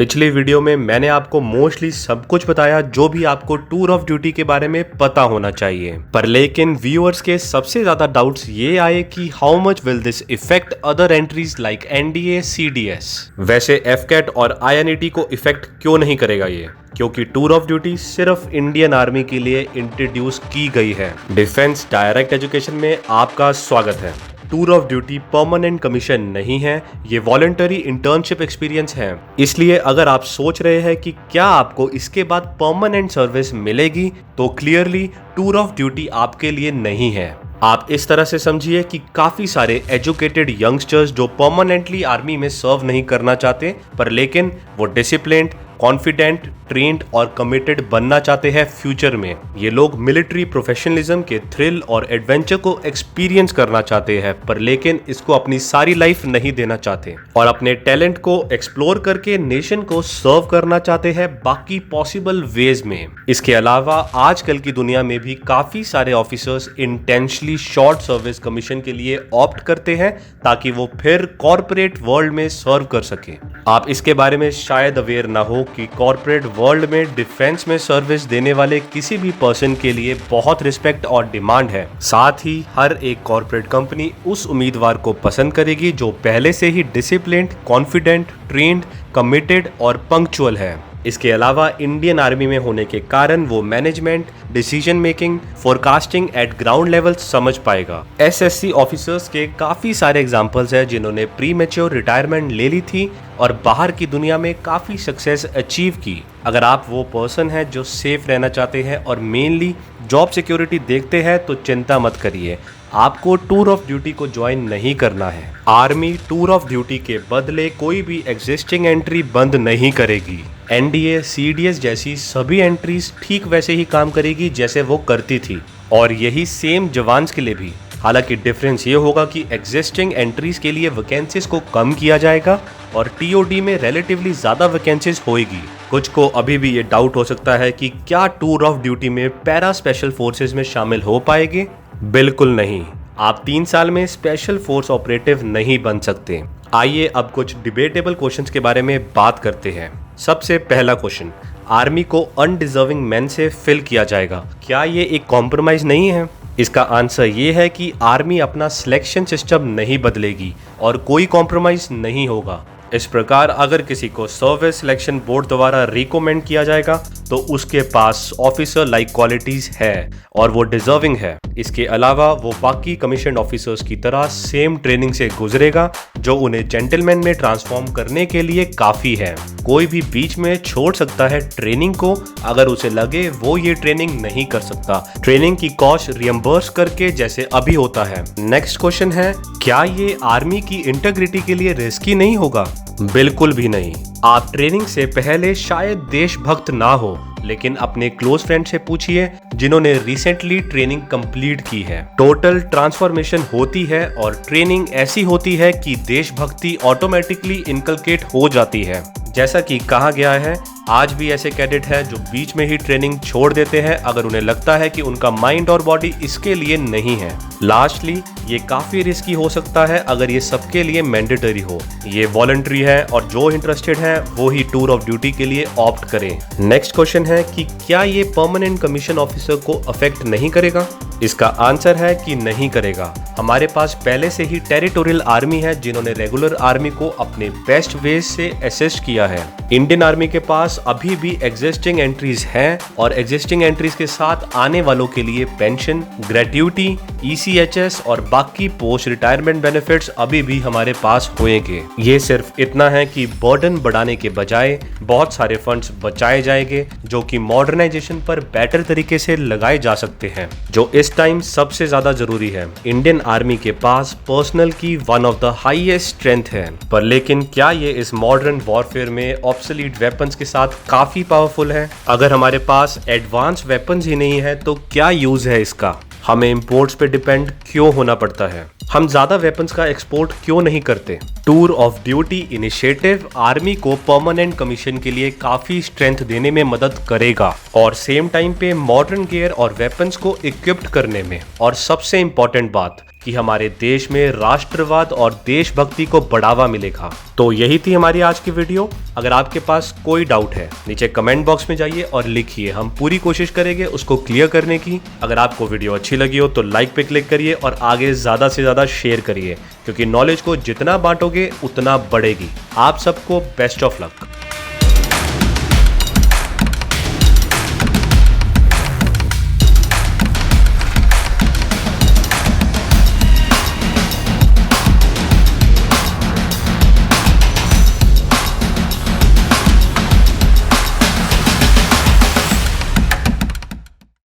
पिछले वीडियो में मैंने आपको मोस्टली सब कुछ बताया जो भी आपको टूर ऑफ ड्यूटी के बारे में पता होना चाहिए, पर लेकिन व्यूअर्स के सबसे ज्यादा डाउट्स ये आए कि how much will this effect other entries like NDA CDS. वैसे एफकेट और आईएनईटी को इफेक्ट क्यों नहीं करेगा ये, क्योंकि टूर ऑफ ड्यूटी सिर्फ इंडियन आर्मी के लिए इंट्रोड्यूस की गई है। डिफेंस डायरेक्ट एजुकेशन में आपका स्वागत है। Tour of duty permanent commission नहीं है, ये वॉलंटरी इंटर्नशिप एक्सपीरियंस है। इसलिए अगर आप सोच रहे हैं कि क्या आपको इसके बाद परमानेंट सर्विस मिलेगी, तो क्लियरली टूर ऑफ ड्यूटी आपके लिए नहीं है। आप इस तरह से समझिए कि काफी सारे एजुकेटेड यंगस्टर्स जो परमानेंटली आर्मी में सर्व नहीं करना चाहते, पर लेकिन वो डिसिप्लिन्ड, कॉन्फिडेंट, ट्रेन्ड और कमिटेड बनना चाहते हैं फ्यूचर में। ये लोग मिलिट्री प्रोफेशनलिज्म के थ्रिल और एडवेंचर को एक्सपीरियंस करना चाहते हैं, पर लेकिन इसको अपनी सारी लाइफ नहीं देना चाहते और अपने टैलेंट को एक्सप्लोर करके नेशन को सर्व करना चाहते हैं बाकी पॉसिबल वेज में। इसके अलावा आजकल की दुनिया में भी काफी सारे officers intentionally short service commission के लिए ऑप्ट करते हैं ताकि वो फिर कॉर्पोरेट वर्ल्ड में सर्व कर सके। आप इसके बारे में शायद अवेयर ना हो कि कॉर्पोरेट वर्ल्ड में डिफेंस में सर्विस देने वाले किसी भी पर्सन के लिए बहुत रिस्पेक्ट और डिमांड है। साथ ही हर एक कॉर्पोरेट कंपनी उस उम्मीदवार को पसंद करेगी जो पहले से ही डिसिप्लिन्ड, कॉन्फिडेंट, ट्रेन्ड, कमिटेड और पंक्चुअल है। इसके अलावा इंडियन आर्मी में होने के कारण वो management, decision making, forecasting eight ground level समझ पाएगा। एसएससी ऑफिसर्स के काफी सारे एग्जांपल्स हैं जिन्होंने प्री मैच्योर रिटायरमेंट ले ली थी और बाहर की दुनिया में काफी सक्सेस अचीव की। अगर आप वो पर्सन हैं जो सेफ रहना चाहते हैं और मेनली जॉब सिक्योरिटी देखते हैं, तो चिंता मत करिए, आपको टूर ऑफ ड्यूटी को ज्वाइन नहीं करना है। आर्मी टूर ऑफ ड्यूटी के बदले कोई भी एग्जिस्टिंग एंट्री बंद नहीं करेगी। एनडीए, सीडीएस जैसी सभी एंट्रीज ठीक वैसे ही काम करेगी जैसे वो करती थी, और यही सेम जवान्स के लिए भी। हालांकि डिफरेंस ये होगा कि एग्जिस्टिंग एंट्रीज के लिए वैकेंसीज को कम किया जाएगा और टीओडी में रिलेटिवली ज्यादा वैकेंसीज होएगी। कुछ को अभी भी ये डाउट हो सकता है कि क्या टूर ऑफ ड्यूटी में पैरा स्पेशल फोर्सेज में शामिल हो पाएंगे। बिल्कुल नहीं, आप 3 साल में स्पेशल फोर्स ऑपरेटिव नहीं बन सकते। आइए अब कुछ डिबेटेबल क्वेश्चंस के बारे में बात करते हैं। सबसे पहला क्वेश्चन, आर्मी को अनडिजर्विंग मैन से फिल किया जाएगा, क्या ये एक कॉम्प्रोमाइज नहीं है? इसका आंसर ये है कि आर्मी अपना सिलेक्शन सिस्टम नहीं बदलेगी और कोई कॉम्प्रोमाइज नहीं होगा। इस प्रकार अगर किसी को सर्विस सिलेक्शन बोर्ड द्वारा रिकमेंड किया जाएगा तो उसके पास ऑफिसर लाइक क्वालिटीज है और वो डिजर्विंग है। इसके अलावा वो बाकी कमीशन ऑफिसर्स की तरह सेम ट्रेनिंग से गुजरेगा जो उन्हें जेंटलमैन में ट्रांसफॉर्म करने के लिए काफी है। कोई भी बीच में छोड़ सकता है ट्रेनिंग को अगर उसे लगे वो ये ट्रेनिंग नहीं कर सकता, ट्रेनिंग की कॉस्ट रियम्बर्स करके, जैसे अभी होता है। नेक्स्ट क्वेश्चन है, क्या ये आर्मी की इंटीग्रिटी के लिए रिस्की नहीं होगा? बिल्कुल भी नहीं। आप ट्रेनिंग से पहले शायद देशभक्त ना हो, लेकिन अपने क्लोज फ्रेंड से पूछिए जिन्होंने रिसेंटली ट्रेनिंग कंप्लीट की है। टोटल ट्रांसफॉर्मेशन होती है और ट्रेनिंग ऐसी होती है कि देशभक्ति ऑटोमेटिकली इनकलकेट हो जाती है। जैसा कि कहा गया है, आज भी ऐसे कैडेट हैं जो बीच में ही ट्रेनिंग छोड़ देते हैं अगर उन्हें लगता है कि उनका माइंड और बॉडी इसके लिए नहीं है। लास्टली, ये काफी रिस्की हो सकता है अगर ये सबके लिए मैंडेटरी हो। ये वॉलंटरी है और जो इंटरेस्टेड है वो ही टूर ऑफ ड्यूटी के लिए ऑप्ट करें। नेक्स्ट क्वेश्चन है कि क्या ये परमानेंट कमीशन ऑफिसर को अफेक्ट नहीं करेगा? इसका आंसर है कि नहीं करेगा। हमारे पास पहले से ही टेरिटोरियल आर्मी है जिन्होंने रेगुलर आर्मी को अपने बेस्ट वेज से असिस्ट किया है। इंडियन आर्मी के पास अभी भी एग्जिस्टिंग एंट्रीज हैं और एग्जिस्टिंग एंट्रीज के साथ आने वालों के लिए पेंशन, ग्रेट्युटी, ईसीएचएस और बाकी पोस्ट रिटायरमेंट बेनिफिट्स अभी भी हमारे पास होंगे। ये सिर्फ इतना है कि बर्डन बढ़ाने के बजाय बहुत सारे फंड्स बचाए जाएंगे जो कि मॉडर्नाइजेशन पर बेटर तरीके से लगाए जा सकते हैं, जो इस टाइम सबसे ज्यादा जरूरी है। इंडियन आर्मी के पास पर्सनल की one of the highest strength है, पर लेकिन क्या ये इस मॉडर्न वॉरफेयर में ऑब्सोलीट वेपन्स के साथ काफी पावरफुल है? अगर हमारे पास एडवांस वेपन्स ही नहीं है तो क्या यूज है इसका? हमें इंपोर्ट्स पे डिपेंड क्यों होना पड़ता है? हम ज्यादा वेपन्स का एक्सपोर्ट क्यों नहीं करते? Tour of duty initiative army को परमानेंट कमीशन के लिए काफी स्ट्रेंथ देने में मदद करेगा और सेम टाइम पे मॉडर्न गियर और वेपन्स को इक्विप्ड करने में, और सबसे इंपॉर्टेंट बात कि हमारे देश में राष्ट्रवाद और देशभक्ति को बढ़ावा मिलेगा। तो यही थी हमारी आज की वीडियो। अगर आपके पास कोई डाउट है नीचे कमेंट बॉक्स में जाइए और लिखिए, हम पूरी कोशिश करेंगे उसको क्लियर करने की। अगर आपको वीडियो अच्छी लगी हो तो लाइक पे क्लिक करिए और आगे ज़्यादा से ज़्यादा शेयर करिए, क्योंकि नॉलेज को जितना बांटोगे उतना बढ़ेगी। आप सबको बेस्ट ऑफ लक।